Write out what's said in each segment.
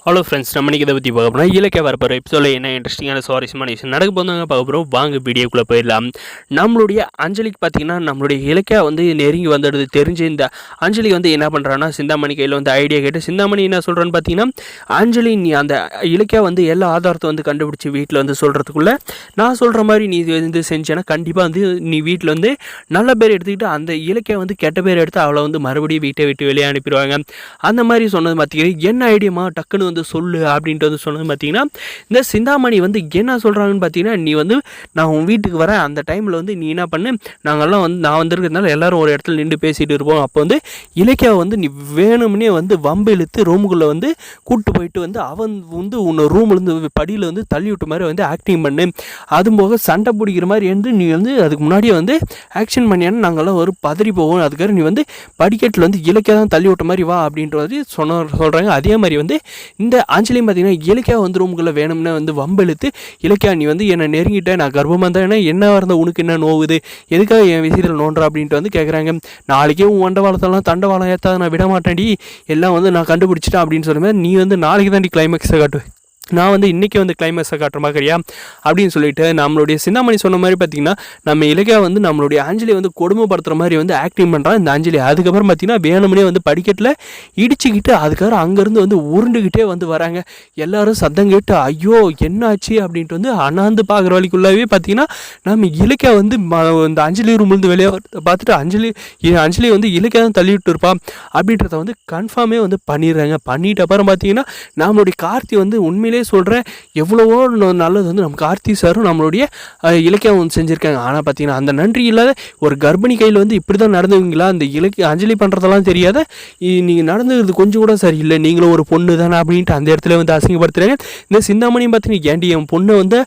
Hello friends, நம்ம இன்றைக்கி இதை பற்றி பார்க்க போகிறோம். இலக்கிய வரப்போகிற எபிசோடில் என்ன இன்ட்ரெஸ்டிங்கான சுவாரஸ்யமான விஷயம் நடக்க போதாங்க பார்க்க போகிறோம். வாங்க வீடியோக்குள்ளே போயிடலாம். நம்மளுடைய அஞ்சலிக்கு பார்த்திங்கன்னா நம்மளுடைய இலக்கியா வந்து நெருங்கி வந்துடுது. தெரிஞ்சு இந்த அஞ்சலி வந்து என்ன பண்ணுறான்னா சிந்தாமணி கையில் வந்து ஐடியா கேட்டு சிந்தாமணி என்ன சொல்கிறேன்னு பார்த்தீங்கன்னா, அஞ்சலி நீ அந்த இலக்கியா வந்து எல்லா ஆதாரத்தை வந்து கண்டுபிடிச்சி வீட்டில் வந்து சொல்கிறதுக்குள்ளே நான் சொல்கிற மாதிரி நீ வந்து செஞ்சேன்னா கண்டிப்பாக வந்து நீ வீட்டில் வந்து நல்ல பேர் எடுத்துக்கிட்டு அந்த இலக்கியா வந்து கெட்ட பேர் எடுத்து அவளை வந்து மறுபடியும் வீட்டை விட்டு வெளியே அனுப்பிடுவாங்க. அந்த மாதிரி சொன்னது பார்த்தீங்கன்னா என்ன ஐடியாமா டக்குன்னு வந்து சொல்லு அப்படின்ட்டு வந்து சொன்னது பார்த்தீங்கன்னா, இந்த சிந்தாமணி வந்து என்ன சொல்கிறாங்கன்னு பார்த்தீங்கன்னா, நீ வந்து நான் உன் வீட்டுக்கு வரேன் அந்த டைமில் வந்து நீ என்ன பண்ணு, நாங்கள்லாம் வந்து நான் வந்திருக்கிறதுனால எல்லோரும் ஒரு இடத்துல நின்று பேசிகிட்டு இருப்போம். அப்போ வந்து இலக்கியாவை வந்து நீ வேணும்னே வந்து வம்பு இழுத்து ரூமுக்குள்ளே வந்து கூப்பிட்டு போயிட்டு வந்து அவன் வந்து உன்னை ரூம்லேருந்து படியில் வந்து தள்ளி விட்ட மாதிரி வந்து ஆக்டிங் பண்ணு. அதுவும் போக சண்டை பிடிக்கிற மாதிரி வந்து நீ வந்து அதுக்கு முன்னாடியே வந்து ஆக்ஷன் பண்ணியான்னு நாங்கள்லாம் ஒரு பதறி போவோம். அதுக்காக நீ வந்து படிக்கட்டில் வந்து இலக்கியா தான் தள்ளி விட்ட மாதிரி வா அப்படின்ற மாதிரி சொல்கிறாங்க. அதே மாதிரி வந்து இந்த அஞ்சலியும் பார்த்தீங்கன்னா இலக்கியா வந்து ரூமுக்குள்ளே வேணும்னு வந்து வம்பெழுத்து இலக்கியா நீ வந்து என்னை நெருங்கிட்டேன், நான் கர்ப்பமாக இருந்தேன்னா என்ன இருந்தால் உனக்கு என்ன நோவுது, எதுக்காக என் விஷயத்தில் நோன்றா அப்படின்ட்டு வந்து கேட்குறாங்க. நாளைக்கே உன் வண்டவாளத்தெல்லாம் தண்டவாளம் ஏற்றாத நான் விட மாட்டேன்டி, எல்லாம் வந்து நான் கண்டுபிடிச்சிட்டேன் அப்படின்னு சொல்லுவேன். நீ வந்து நாளைக்கு தாண்டி கிளைமேக்ஸை காட்டுவேன், நான் வந்து இன்றைக்கி வந்து கிளைமேக்ஸை காட்டுற மாதிரியா அப்படின்னு சொல்லிட்டு நம்மளுடைய சிந்தாமணி சொன்ன மாதிரி பார்த்திங்கன்னா நம்ம இலக்கியா வந்து நம்மளுடைய அஞ்சலி வந்து கொடுமைப்படுத்துகிற மாதிரி வந்து ஆக்டிங் பண்ணுறான் இந்த அஞ்சலி. அதுக்கப்புறம் பார்த்திங்கன்னா வேணும்னே வந்து படிக்கட்டில் இடிச்சுக்கிட்டு அதுக்கப்புறம் அங்கேருந்து வந்து உருண்டுக்கிட்டே வந்து வராங்க. எல்லோரும் சத்தம் கேட்டு ஐயோ என்னாச்சு அப்படின்ட்டு வந்து அண்ணாந்து பார்க்குற வழிக்குள்ளவே பார்த்திங்கன்னா நம்ம இலக்கியா வந்து இந்த அஞ்சலி ரூம்லேருந்து வெளியே பார்த்துட்டு அஞ்சலி வந்து இலக்கியா தான் தள்ளி விட்டு இருப்பான் அப்படின்றத வந்து கன்ஃபார்மே வந்து பண்ணிடுறாங்க. பண்ணிட்டு அப்புறம் பார்த்திங்கன்னா நம்மளுடைய கார்த்தி வந்து உண்மையிலே சொல்கிறேன் எவ்வளவோ நல்லது வந்து நம்ம கார்த்தி சாரும் நம்மளுடைய இலக்கியம் வந்து செஞ்சுருக்காங்க. ஆனால் பார்த்தீங்கன்னா அந்த நன்றி இல்லாத ஒரு கர்ப்பிணி கையில் வந்து இப்படி தான் நடந்துவீங்களா, அந்த அஞ்சலி பண்ணுறதெல்லாம் தெரியாத நீங்கள் நடந்துக்கிறது கொஞ்சம் கூட சரியில்லை, நீங்களும் ஒரு பொண்ணு தானே அப்படின்ட்டு அந்த இடத்துல வந்து அசிங்கப்படுத்துகிறாங்க. இந்த சிந்தாமணியும் பார்த்தீங்கன்னா ஏண்டி என் பொண்ணை வந்து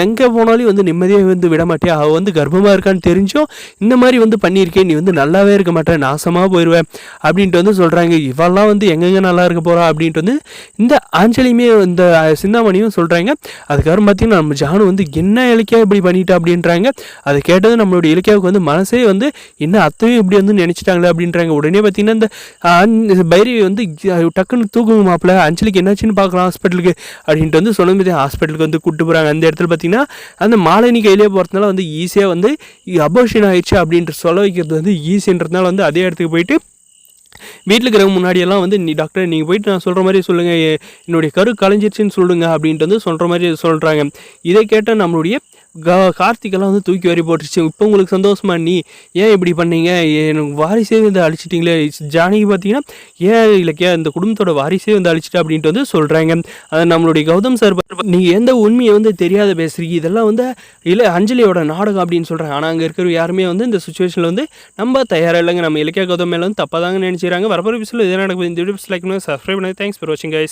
எங்கே போனாலும் வந்து நிம்மதியாக வந்து விட மாட்டேன், அவள் வந்து கர்ப்பமாக இருக்கான்னு தெரிஞ்சும் இந்த மாதிரி வந்து பண்ணியிருக்கேன், நீ வந்து நல்லாவே இருக்க மாட்டேன், நாசமாக போயிடுவேன் அப்படின்ட்டு வந்து சொல்கிறாங்க. இவெல்லாம் வந்து எங்கெங்கே நல்லா இருக்க போகிறா அப்படின்ட்டு வந்து இந்த அஞ்சலியுமே இந்த சிந்தாமணியும் சொல்கிறாங்க. அதுக்கப்புறம் பார்த்தீங்கன்னா நம்ம ஜானு வந்து என்ன இலக்கியா இப்படி பண்ணிட்டா அப்படின்றாங்க. அதை கேட்டது நம்மளுடைய இலக்கியாவுக்கு வந்து மனசே வந்து என்ன அத்தையும் இப்படி வந்து நினச்சிட்டாங்களே அப்படின்றாங்க. உடனே பார்த்தீங்கன்னா இந்த பைரவி வந்து டக்குன்னு தூக்குங்க மாப்பிள்ள, அஞ்சலிக்கு என்னாச்சுன்னு பார்க்கலாம் ஹாஸ்பிட்டலுக்கு அப்படின்ட்டு வந்து சொல்லும்போது ஹாஸ்பிட்டலுக்கு வந்து கூப்பிட்டு போகிறாங்க. அந்த இடத்துல பார்த்தீங்கன்னா அந்த மாலினி கையிலே போகிறதுனால வந்து ஈஸியாக வந்து அபோஷன் ஆயிடுச்சு அப்படின்ட்டு சொல்ல வைக்கிறது வந்து ஈஸின்றதுனால வந்து அதே இடத்துக்கு போயிட்டு வீட்டில் இருக்கிறவங்க முன்னாடியெல்லாம் வந்து நீ டாக்டர் நீங்கள் போயிட்டு நான் சொல்கிற மாதிரி சொல்லுங்கள், என்னுடைய கரு கலைஞ்சிருச்சுன்னு சொல்லுங்கள் அப்படின்ட்டு வந்து சொல்கிற மாதிரி சொல்கிறாங்க. இதை கேட்டால் நம்மளுடைய கார்த்திகெல்லாம் வந்து தூக்கி வரி போட்டுருச்சு. இப்போ உங்களுக்கு சந்தோஷமா, நீ ஏன் இப்படி பண்ணீங்க, எனக்கு வாரிசே வந்து அழிச்சிட்டிங்களே, ஜானகி பார்த்தீங்கன்னா ஏன் இலக்கியா இந்த குடும்பத்தோட வாரிசே வந்து அழிச்சிட்டா அப்படின்ட்டு வந்து சொல்கிறாங்க. அதை நம்மளுடைய கௌதம் சார் நீங்கள் எந்த உண்மையை வந்து தெரியாத பேசுகிறீங்க, இதெல்லாம் வந்து இல்லை அஞ்சலியோட நாடகம் அப்படின்னு சொல்கிறாங்க. ஆனால் அங்கே இருக்கிற யாருமே வந்து இந்த சுச்சுவேஷனில் வந்து நம்ம தயாராக இல்லைங்க. நம்ம இலக்கியா கௌதம் மேலே வந்து தப்பாக தாங்க நினச்சிக்கிறாங்க. வரப்போகிற விஷயம் இதே நடக்கும். இந்த வீடியோ லைக் பண்ணுங்கள், சப்ஸ்கிரைப் பண்ணுங்கள். தேங்க்ஸ் ஃபார் வாட்சிங் கைஸ்.